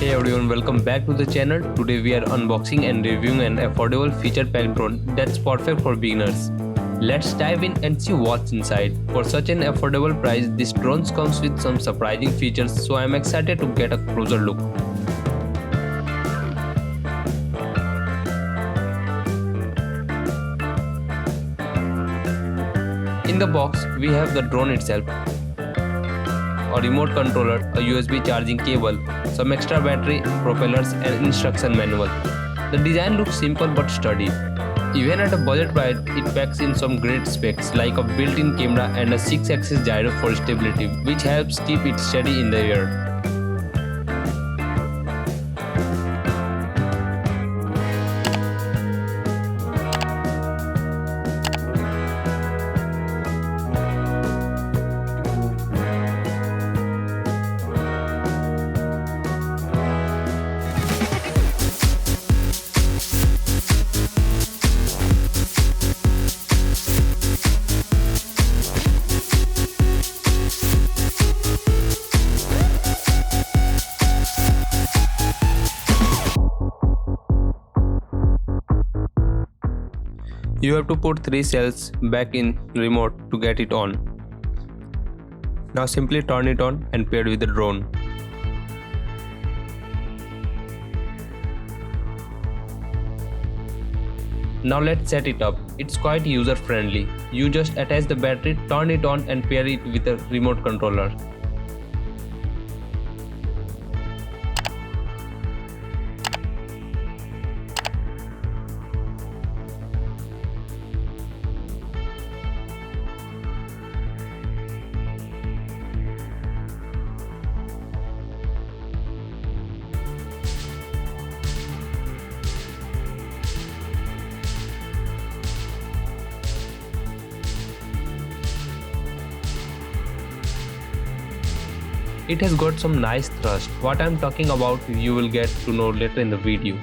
Hey everyone, welcome back to the channel. Today we are unboxing and reviewing an affordable feature-packed drone that's perfect for beginners. Let's dive in and see what's inside. For such an affordable price, this drone comes with some surprising features, so I'm excited to get a closer look. In the box, we have the drone itself, a remote controller, a USB charging cable, some extra battery, propellers and instruction manual. The design looks simple but sturdy. Even at a budget price, it packs in some great specs like a built-in camera and a 6-axis gyro for stability, which helps keep it steady in the air. You have to put 3 cells back in remote to get it on. Now simply turn it on and pair with the drone. Now let's set it up. It's quite user friendly. You just attach the battery, turn it on and pair it with a remote controller. It has got some nice thrust. What I'm talking about you will get to know later in the video.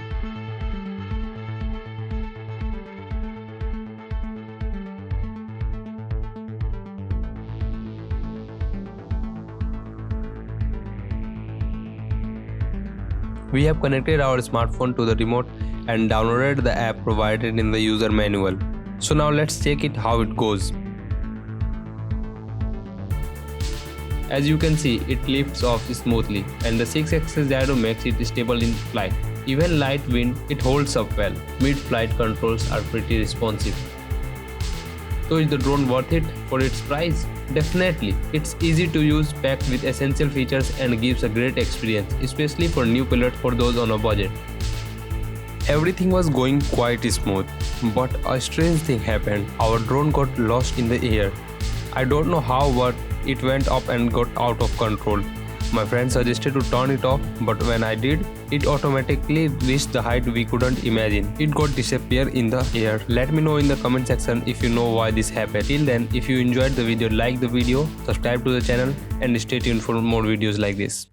We have connected our smartphone to the remote and downloaded the app provided in the user manual. So now let's check it how it goes. As you can see, it lifts off smoothly and the 6-axis gyro makes it stable in flight. Even light wind, it holds up well. Mid-flight controls are pretty responsive. So is the drone worth it for its price? Definitely. It's easy to use, packed with essential features and gives a great experience, especially for new pilots for those on a budget. Everything was going quite smooth, but a strange thing happened. Our drone got lost in the air. I don't know how, but it went up and got out of control. My friend suggested to turn it off, but when I did, it automatically reached the height we couldn't imagine. It got disappear in the air. Let me know in the comment section if you know why this happened. Till then, if you enjoyed the video, like the video, subscribe to the channel and stay tuned for more videos like this.